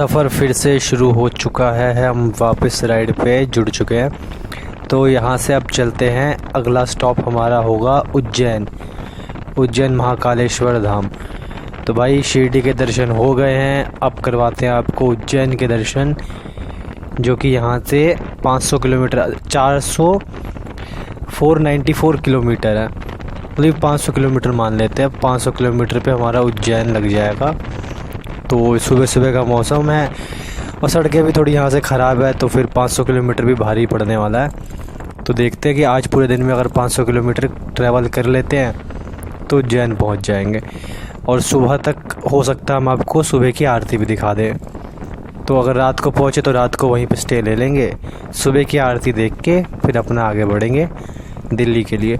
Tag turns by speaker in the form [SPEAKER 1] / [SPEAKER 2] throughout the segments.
[SPEAKER 1] सफ़र फिर से शुरू हो चुका है। हम वापस राइड पे जुड़ चुके हैं। तो यहाँ से अब चलते हैं। अगला स्टॉप हमारा होगा उज्जैन महाकालेश्वर धाम। तो भाई शिरडी के दर्शन हो गए हैं, अब करवाते हैं आपको उज्जैन के दर्शन, जो कि यहाँ से 500 किलोमीटर 494 किलोमीटर है। मतलब 500 किलोमीटर मान लेते हैं। 500 किलोमीटर पे हमारा उज्जैन लग जाएगा। तो सुबह सुबह का मौसम है और सड़कें भी थोड़ी यहाँ से ख़राब है, तो फिर 500 किलोमीटर भी भारी पड़ने वाला है। तो देखते हैं कि आज पूरे दिन में अगर 500 किलोमीटर ट्रैवल कर लेते हैं तो उज्जैन पहुँच जाएंगे। और सुबह तक हो सकता है हम आपको सुबह की आरती भी दिखा दें। तो अगर रात को पहुँचे तो रात को वहीं पर स्टे ले लेंगे, सुबह की आरती देख के फिर अपना आगे बढ़ेंगे दिल्ली के लिए।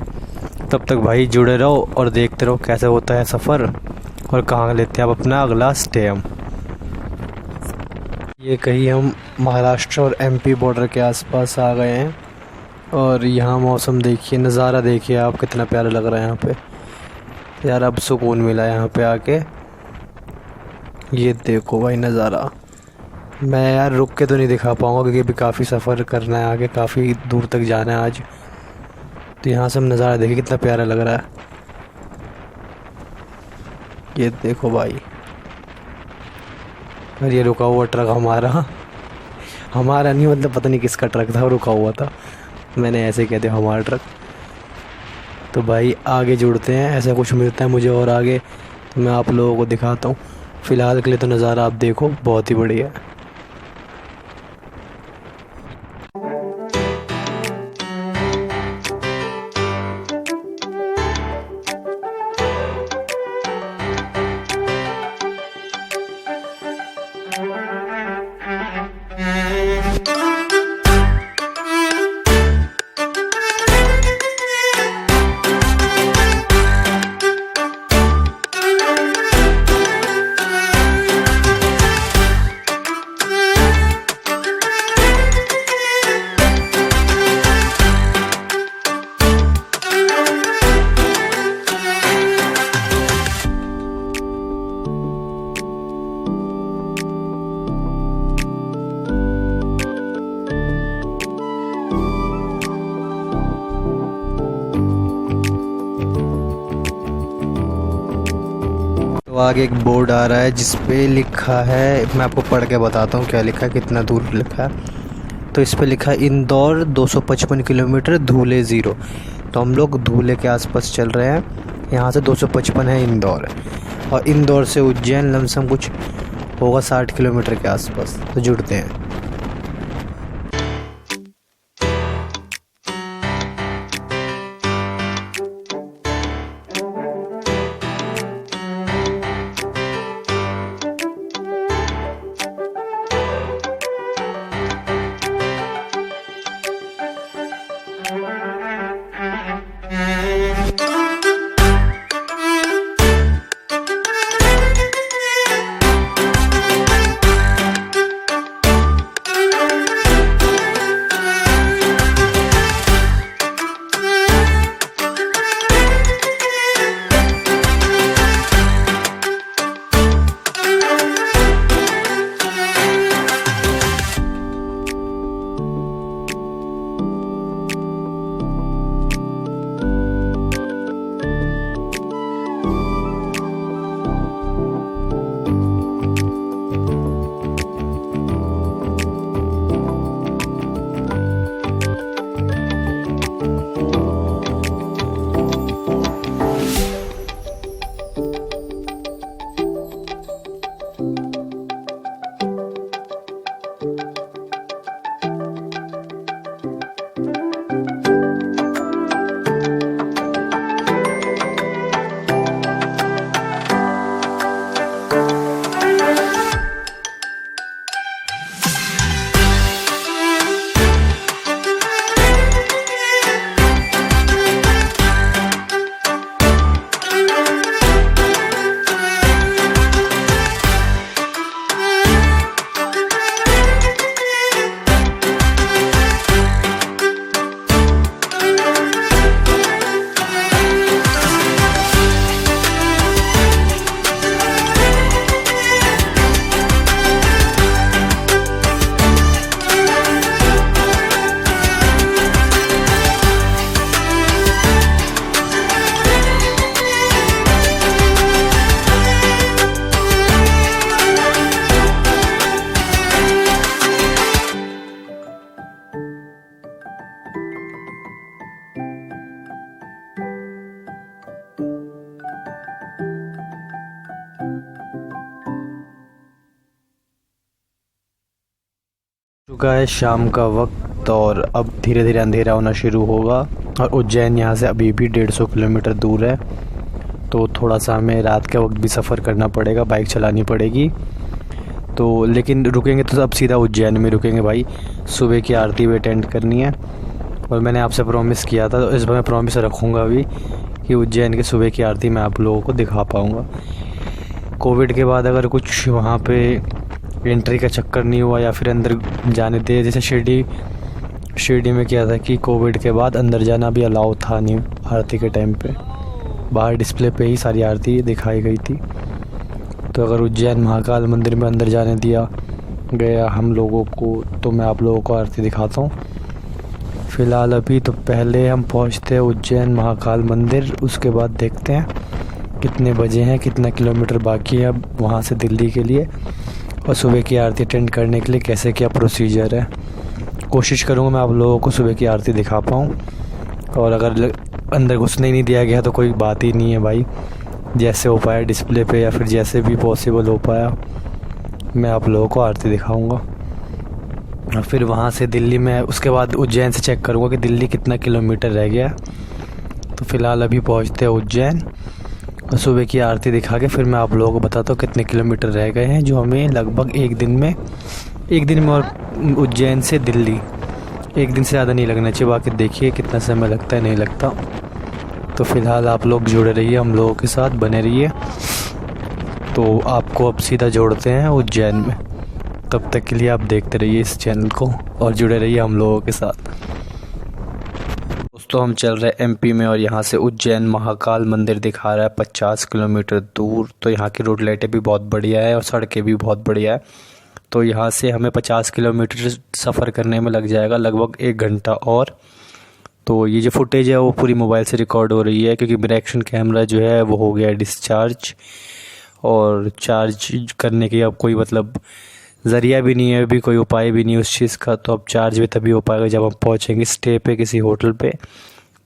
[SPEAKER 1] तब तक भाई जुड़े रहो और देखते रहो कैसे होता है सफ़र और कहाँ लेते हैं अब अपना अगला स्टे हम। ये कहीं हम महाराष्ट्र और एमपी बॉर्डर के आसपास आ गए हैं। और यहाँ मौसम देखिए, नज़ारा देखिए आप, कितना प्यारा लग रहा है यहाँ पे यार। अब सुकून मिला यहाँ पे आके। ये देखो भाई नज़ारा। मैं यार रुक के तो नहीं दिखा पाऊँगा क्योंकि अभी काफ़ी सफ़र करना है आगे, काफ़ी दूर तक जाना है आज। तो यहाँ से हम नज़ारा देखिए कितना प्यारा लग रहा है। ये देखो भाई। और ये रुका हुआ ट्रक हमारा नहीं, मतलब पता नहीं किसका ट्रक था, रुका हुआ था। मैंने ऐसे कह दिया हमारा ट्रक। तो भाई आगे जुड़ते हैं, ऐसा कुछ मिलता है मुझे और आगे तो मैं आप लोगों को दिखाता हूँ। फ़िलहाल के लिए तो नज़ारा आप देखो, बहुत ही बढ़िया है। तो आगे एक बोर्ड आ रहा है जिस पे लिखा है, मैं आपको पढ़ के बताता हूँ क्या लिखा है, कितना दूर लिखा है। तो इस पे लिखा है इंदौर 255 किलोमीटर, धुले 0। तो हम लोग धुले के आसपास चल रहे हैं। यहाँ से 255 है इंदौर, और इंदौर से उज्जैन लमसम कुछ होगा 60 किलोमीटर के आसपास। तो जुड़ते हैं। चुका है शाम का वक्त और अब धीरे धीरे अंधेरा होना शुरू होगा और उज्जैन यहाँ से अभी भी 150 किलोमीटर दूर है। तो थोड़ा सा हमें रात के वक्त भी सफ़र करना पड़ेगा, बाइक चलानी पड़ेगी। तो लेकिन रुकेंगे तो अब सीधा उज्जैन में रुकेंगे भाई, सुबह की आरती भी अटेंड करनी है। और मैंने आपसे प्रॉमिस किया था, तो इस बार मैं प्रॉमिस रखूँगा भी कि उज्जैन की सुबह की आरती मैं आप लोगों को दिखा पाऊँगा। कोविड के बाद अगर कुछ वहाँ पे एंट्री का चक्कर नहीं हुआ या फिर अंदर जाने दे, जैसे शिरडी में क्या था कि कोविड के बाद अंदर जाना भी अलाउ था नहीं आरती के टाइम पे, बाहर डिस्प्ले पे ही सारी आरती दिखाई गई थी। तो अगर उज्जैन महाकाल मंदिर में अंदर जाने दिया गया हम लोगों को तो मैं आप लोगों को आरती दिखाता हूँ। फ़िलहाल अभी तो पहले हम पहुँचते हैं उज्जैन महाकाल मंदिर, उसके बाद देखते हैं कितने बजे हैं, कितना किलोमीटर बाकी है अब वहाँ से दिल्ली के लिए, और सुबह की आरती अटेंड करने के लिए कैसे क्या प्रोसीजर है। कोशिश करूँगा मैं आप लोगों को सुबह की आरती दिखा पाऊँ, और अगर अंदर घुसने ही नहीं दिया गया तो कोई बात ही नहीं है भाई, जैसे हो पाया डिस्प्ले पे या फिर जैसे भी पॉसिबल हो पाया मैं आप लोगों को आरती दिखाऊंगा। और फिर वहाँ से दिल्ली में, उसके बाद उज्जैन से चेक करूँगा कि दिल्ली कितना किलोमीटर रह गया। तो फ़िलहाल अभी पहुँचते हैं उज्जैन और सुबह की आरती दिखा के फिर मैं आप लोगों को बताता हूँ कितने किलोमीटर रह गए हैं, जो हमें लगभग एक दिन में और उज्जैन से दिल्ली एक दिन से ज़्यादा नहीं लगना चाहिए। बाकी देखिए कितना समय लगता है, नहीं लगता। तो फ़िलहाल आप लोग जुड़े रहिए, हम लोगों के साथ बने रहिए। तो आपको अब सीधा जोड़ते हैं उज्जैन में, तब तक के लिए आप देखते रहिए इस चैनल को और जुड़े रहिए हम लोगों के साथ। दोस्तों हम चल रहे हैं एमपी में और यहाँ से उज्जैन महाकाल मंदिर दिखा रहा है 50 किलोमीटर दूर। तो यहाँ की रोड लाइटें भी बहुत बढ़िया है और सड़कें भी बहुत बढ़िया है। तो यहाँ से हमें 50 किलोमीटर सफ़र करने में लग जाएगा लगभग 1 घंटा। और तो ये जो फुटेज है वो पूरी मोबाइल से रिकॉर्ड हो रही है, क्योंकि मेरा एक्शन कैमरा जो है वो हो गया है डिस्चार्ज, और चार्ज करने की अब कोई मतलब ज़रिया भी नहीं है, अभी कोई उपाय भी नहीं है उस चीज़ का। तो अब चार्ज भी तभी हो पाएगा जब हम पहुँचेंगे स्टे पे किसी होटल पे।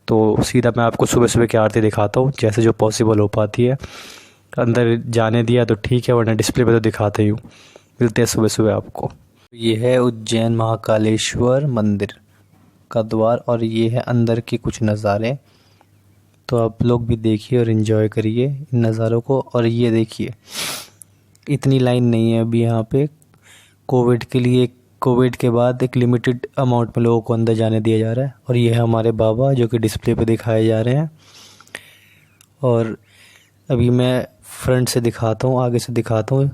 [SPEAKER 1] तो सीधा मैं आपको सुबह सुबह की आरती दिखाता हूँ जैसे जो पॉसिबल हो पाती है। अंदर जाने दिया तो ठीक है, वरना डिस्प्ले पे तो दिखाते ही हूँ। मिलते हैं सुबह सुबह आपको। ये है उज्जैन महाकालेश्वर मंदिर का द्वार और ये है अंदर के कुछ नज़ारे। तो आप लोग भी देखिए और इन्जॉय करिए इन नज़ारों को। और ये देखिए इतनी लाइन नहीं है अभी यहाँ पे, कोविड के लिए, कोविड के बाद एक लिमिटेड अमाउंट में लोगों को अंदर जाने दिया जा रहा है। और ये है हमारे बाबा जो कि डिस्प्ले पे दिखाए जा रहे हैं। और अभी मैं फ्रंट से दिखाता हूँ, आगे से दिखाता हूँ।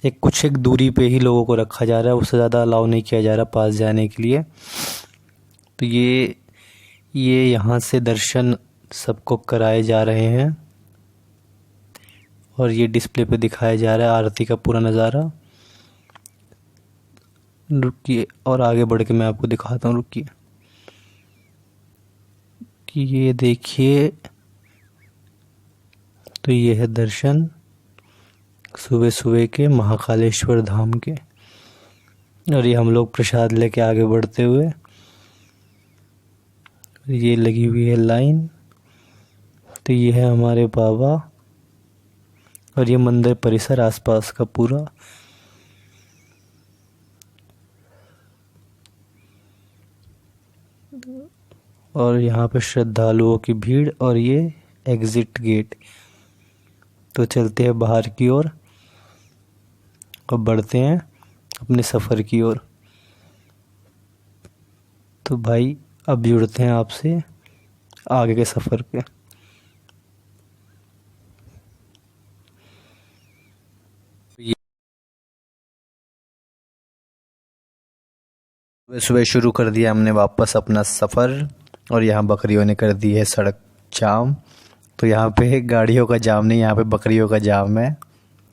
[SPEAKER 1] एक दूरी पे ही लोगों को रखा जा रहा है, उससे ज़्यादा अलाउ नहीं किया जा रहा पास जाने के लिए। तो ये यहाँ से दर्शन सबको कराए जा रहे हैं और ये डिस्प्ले पे दिखाया जा रहा है आरती का पूरा नज़ारा। रुकिए और आगे बढ़ के मैं आपको दिखाता हूँ, रुकिए कि ये देखिए। तो ये है दर्शन सुबह सुबह के महाकालेश्वर धाम के, और ये हम लोग प्रसाद लेके आगे बढ़ते हुए, ये लगी हुई है लाइन। तो ये है हमारे बाबा और ये मंदिर परिसर आसपास का पूरा। और यहाँ पे श्रद्धालुओं की भीड़ और ये एग्ज़िट गेट। तो चलते हैं बाहर की ओर और बढ़ते हैं अपने सफ़र की ओर। तो भाई अब जुड़ते हैं आपसे आगे के सफ़र पे। सुबह शुरू कर दिया हमने वापस अपना सफ़र और यहाँ बकरियों ने कर दी है सड़क जाम। तो यहाँ पे गाड़ियों का जाम नहीं, यहाँ पे बकरियों का जाम है।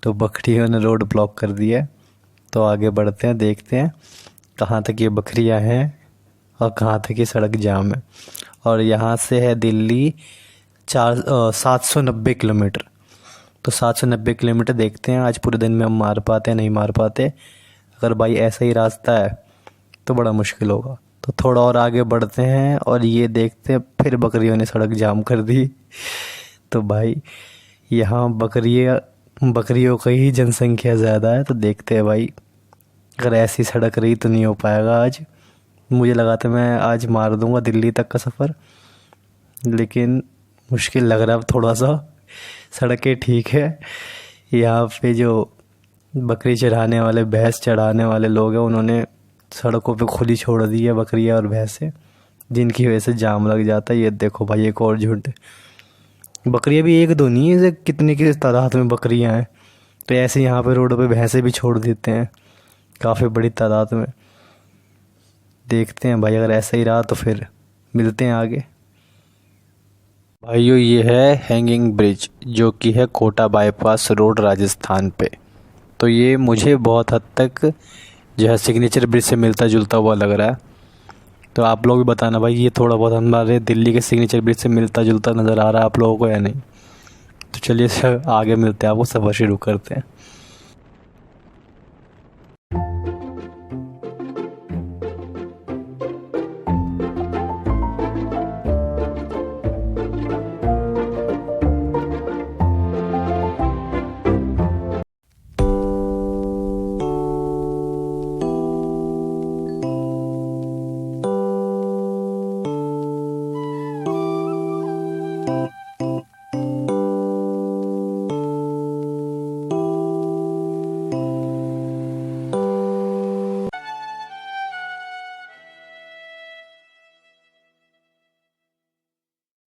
[SPEAKER 1] तो बकरियों ने रोड ब्लॉक कर दिया। तो आगे बढ़ते हैं, देखते हैं कहाँ तक ये बकरियाँ हैं और कहाँ तक ये सड़क जाम है। और यहाँ से है दिल्ली 790 किलोमीटर। तो 790 किलोमीटर देखते हैं आज पूरे दिन में हम मार पाते हैं नहीं मार पाते। अगर भाई ऐसा ही रास्ता है तो बड़ा मुश्किल होगा। तो थोड़ा और आगे बढ़ते हैं और ये देखते हैं फिर बकरियों ने सड़क जाम कर दी। तो भाई यहाँ बकरियों की ही जनसंख्या ज़्यादा है। तो देखते हैं भाई अगर ऐसी सड़क रही तो नहीं हो पाएगा आज। मुझे लगा था मैं आज मार दूंगा दिल्ली तक का सफ़र, लेकिन मुश्किल लग रहा है अब थोड़ा सा। सड़कें ठीक है, यहाँ पे जो बकरी चढ़ाने वाले, भैंस चढ़ाने वाले लोग हैं, उन्होंने सड़कों पे खुली छोड़ दी है बकरियाँ और भैंसें, जिनकी वजह से जाम लग जाता है। ये देखो भाई एक और झुंड। बकरियाँ भी एक दो नहीं है, ऐसे कितने की तादाद में बकरियाँ हैं। तो ऐसे यहाँ पे रोडों पे भैंसें भी छोड़ देते हैं काफ़ी बड़ी तादाद में। देखते हैं भाई, अगर ऐसा ही रहा तो फिर मिलते हैं आगे। भाइयों ये है हैंगिंग ब्रिज, जो कि है कोटा बाईपास रोड राजस्थान पे। तो ये मुझे बहुत हद तक जो है सिग्नेचर ब्रिज से मिलता जुलता हुआ लग रहा है। तो आप लोग भी बताना भाई, ये थोड़ा बहुत हमारे दिल्ली के सिग्नेचर ब्रिज से मिलता जुलता नज़र आ रहा है आप लोगों को या नहीं। तो चलिए सर आगे मिलते हैं, आपको सफ़र शुरू करते हैं।